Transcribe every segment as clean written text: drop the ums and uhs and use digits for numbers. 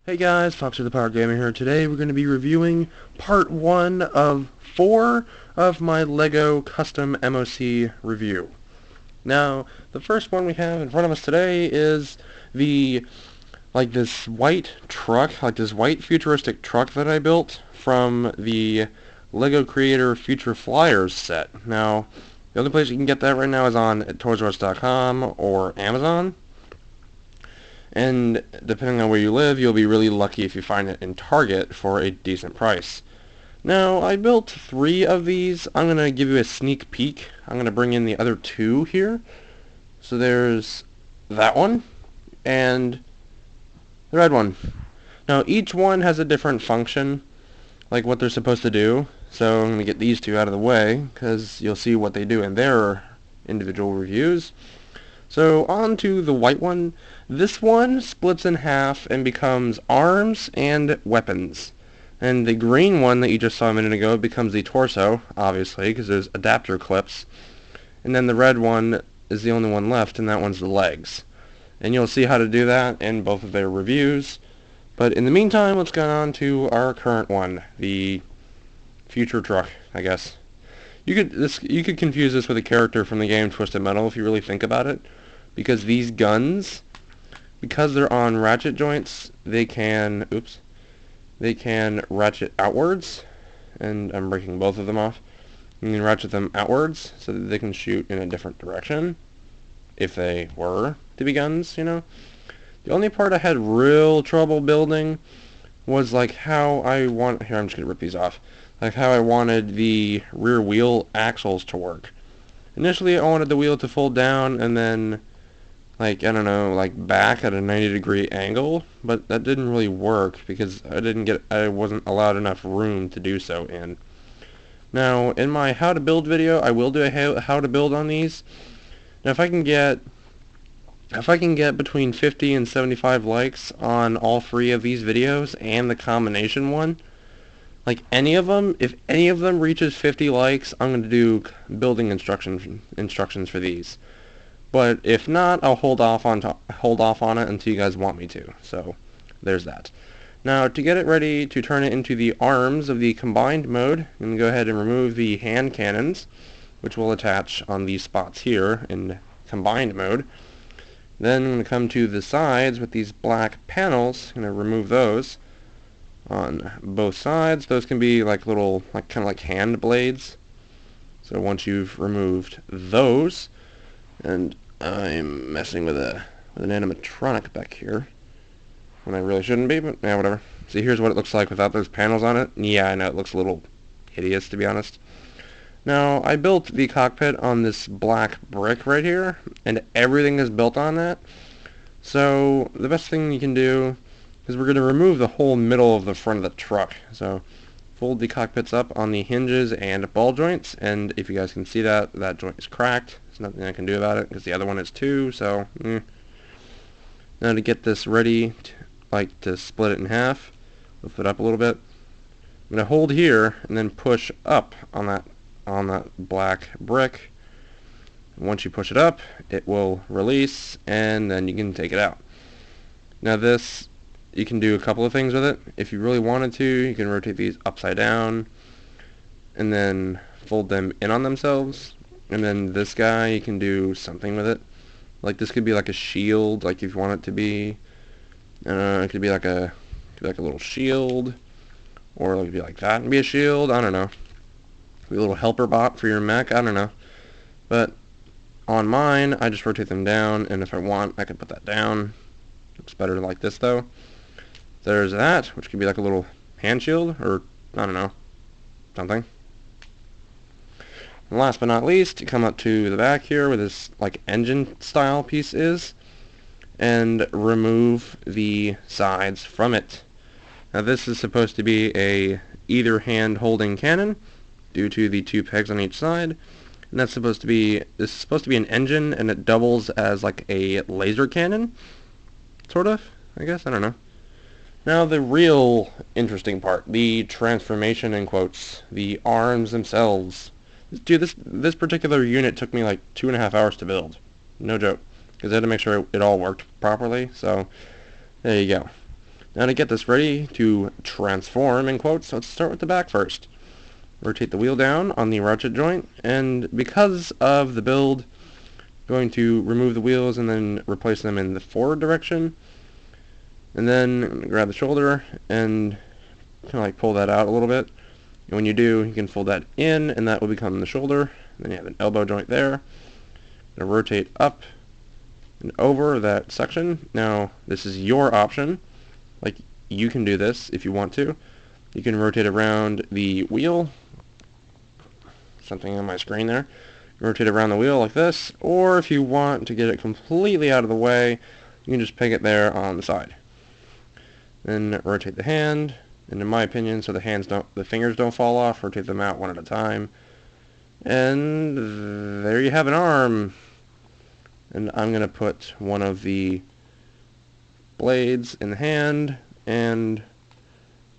Hey guys, Foxer the Power Gamer here. Today we're going to be reviewing part 1 of 4 of my LEGO Custom MOC review. Now, the first one we have in front of us today is this white truck, this white futuristic truck that I built from the LEGO Creator Future Flyers set. Now, the only place you can get that right now is on ToysRUs.com or Amazon. And depending on where you live, you'll be really lucky if you find it in Target for a decent price. Now, I built 3 of these. I'm going to give you a sneak peek. I'm going to bring in the other 2 here. So there's that one and the red one. Now, each one has a different function, like what they're supposed to do. So I'm going to get these 2 out of the way because you'll see what they do in their individual reviews. So on to the white one. This one splits in half and becomes arms and weapons. And the green one that you just saw a minute ago becomes the torso, obviously, because there's adapter clips. And then the red one is the only one left, and that one's the legs. And you'll see how to do that in both of their reviews. But in the meantime, let's go on to our current one, the future truck, I guess. You could confuse this with a character from the game Twisted Metal if you really think about it, because these guns, because they're on ratchet joints, they can ratchet outwards, and I'm breaking both of them off. You can ratchet them outwards so that they can shoot in a different direction, if they were to be guns, you know. The only part I had real trouble building was like how I want, here I'm just going to rip these off, like how I wanted the rear wheel axles to work. Initially I wanted the wheel to fold down and then, like, I don't know, like back at a 90-degree angle, but that didn't really work because I wasn't allowed enough room to do so in. Now, in my how to build video, I will do a how to build on these. Now, if I can get between 50 and 75 likes on all 3 of these videos and the combination one, like if any of them reaches 50 likes, I'm going to do building instructions for these. But if not, I'll hold off on it until you guys want me to. So there's that. Now, to get it ready to turn it into the arms of the combined mode, I'm going to go ahead and remove the hand cannons, which will attach on these spots here in combined mode. Then I'm going to come to the sides with these black panels. I'm going to remove those on both sides. Those can be like little, kind of like hand blades. So once you've removed those, and I'm messing with an animatronic back here when I really shouldn't be, but yeah, whatever. See, here's what it looks like without those panels on it. Yeah, I know it looks a little hideous, to be honest. Now, I built the cockpit on this black brick right here, and everything is built on that. So the best thing you can do is we're going to remove the whole middle of the front of the truck. So fold the cockpits up on the hinges and ball joints, and if you guys can see that joint is cracked. There's nothing I can do about it because the other one is too, so Now to get this ready to split it in half, lift it up a little bit. I'm going to hold here and then push up on that black brick. Once you push it up, it will release, and then you can take it out. Now this, you can do a couple of things with it. If you really wanted to, you can rotate these upside down and then fold them in on themselves. And then this guy, you can do something with it. Like this could be like a shield, like if you want it to be. It could be like a little shield, or it could be like that and be a shield. I don't know. Be a little helper bot for your mech. I don't know. But on mine, I just rotate them down, and if I want, I can put that down. Looks better like this though. There's that, which could be like a little hand shield, or I don't know, something. And last but not least, you come up to the back here where this like engine style piece is, and remove the sides from it. Now this is supposed to be a either hand holding cannon due to the 2 pegs on each side, and this is supposed to be an engine, and it doubles as like a laser cannon, sort of, I guess, I don't know. Now the real interesting part, the transformation in quotes, the arms themselves. Dude, this particular unit took me like 2.5 hours to build. No joke. Because I had to make sure it all worked properly, so there you go. Now to get this ready to transform, in quotes, let's start with the back first. Rotate the wheel down on the ratchet joint, and because of the build, going to remove the wheels and then replace them in the forward direction. And then grab the shoulder and kind of like pull that out a little bit. And when you do, you can fold that in, and that will become the shoulder. And then you have an elbow joint there. Gonna rotate up and over that section. Now, this is your option. Like, you can do this if you want to. You can rotate around the wheel. Something on my screen there. Rotate around the wheel like this, or if you want to get it completely out of the way, you can just peg it there on the side. Then rotate the hand, and in my opinion, so the fingers don't fall off, rotate them out one at a time. And there you have an arm. And I'm going to put one of the blades in the hand and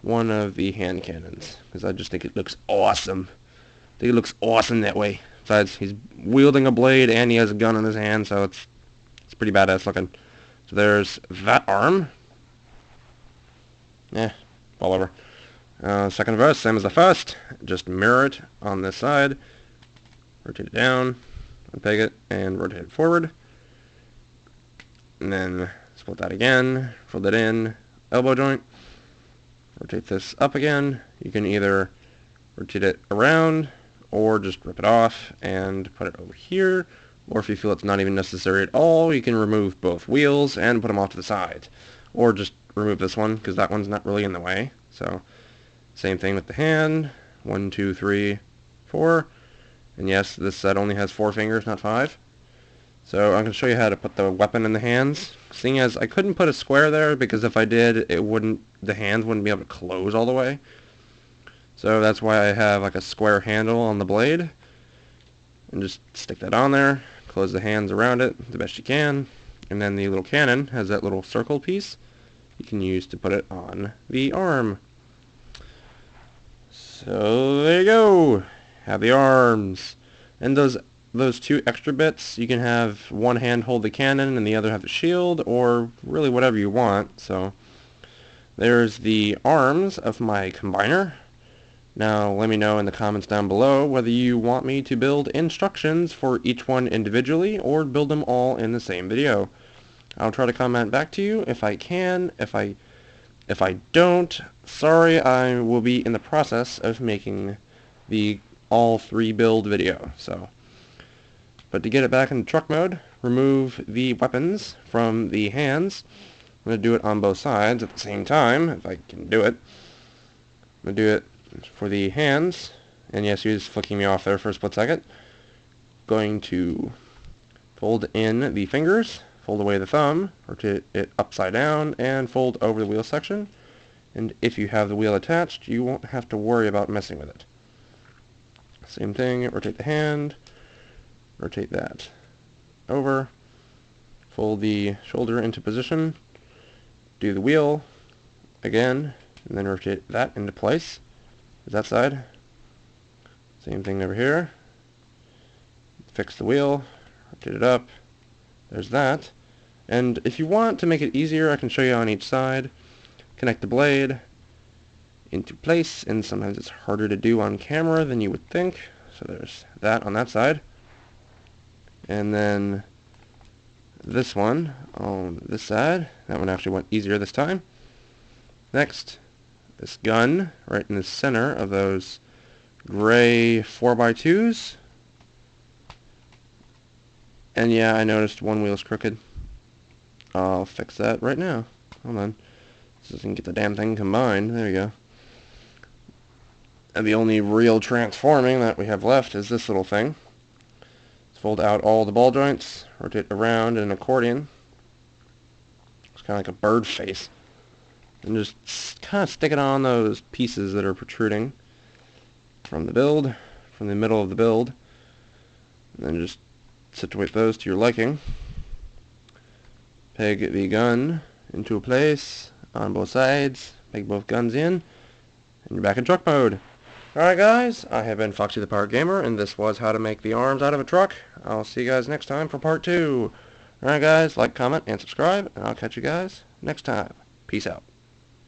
one of the hand cannons, because I just think it looks awesome. I think it looks awesome that way. Besides, he's wielding a blade and he has a gun in his hand, so it's pretty badass looking. So there's that arm. All over. Second verse, same as the first. Just mirror it on this side. Rotate it down, unpeg it, and rotate it forward. And then split that again, fold it in, elbow joint. Rotate this up again. You can either rotate it around or just rip it off and put it over here. Or if you feel it's not even necessary at all, you can remove both wheels and put them off to the side. Or just remove this one, because that one's not really in the way. So, same thing with the hand. 1, 2, 3, 4. And yes, this set only has 4 fingers, not 5. So I'm going to show you how to put the weapon in the hands. Seeing as I couldn't put a square there, because if I did, the hands wouldn't be able to close all the way. So that's why I have like a square handle on the blade. And just stick that on there, close the hands around it the best you can. And then the little cannon has that little circle piece you can use to put it on the arm. So there you go. Have the arms. And those 2 extra bits, you can have one hand hold the cannon and the other have the shield, or really whatever you want. So there's the arms of my combiner. Now let me know in the comments down below whether you want me to build instructions for each one individually or build them all in the same video. I'll try to comment back to you if I can. If I don't, sorry, I will be in the process of making the all 3 build video. But to get it back into truck mode, remove the weapons from the hands. I'm going to do it on both sides at the same time, if I can do it. I'm going to do it for the hands, and yes, he was flicking me off there for a split second. Going to fold in the fingers, fold away the thumb, rotate it upside down, and fold over the wheel section. And if you have the wheel attached, you won't have to worry about messing with it. Same thing, rotate the hand, rotate that over, fold the shoulder into position, do the wheel again, and then rotate that into place. That side. Same thing over here. Fix the wheel, rotate it up. There's that. And if you want to make it easier, I can show you on each side. Connect the blade into place, and sometimes it's harder to do on camera than you would think. So there's that on that side. And then this one on this side. That one actually went easier this time. Next, this gun right in the center of those gray 4x2s. And yeah, I noticed one wheel's crooked. I'll fix that right now. Hold on. So I can get the damn thing combined. There you go. And the only real transforming that we have left is this little thing. Let's fold out all the ball joints, rotate around in an accordion. It's kind of like a bird face. And just kind of stick it on those pieces that are protruding from the build, from the middle of the build. And then just situate those to your liking. Peg the gun into a place on both sides. Peg both guns in. And you're back in truck mode. Alright guys, I have been Foxy the Pirate Gamer, and this was how to make the arms out of a truck. I'll see you guys next time for part 2. Alright guys, like, comment, and subscribe, and I'll catch you guys next time. Peace out.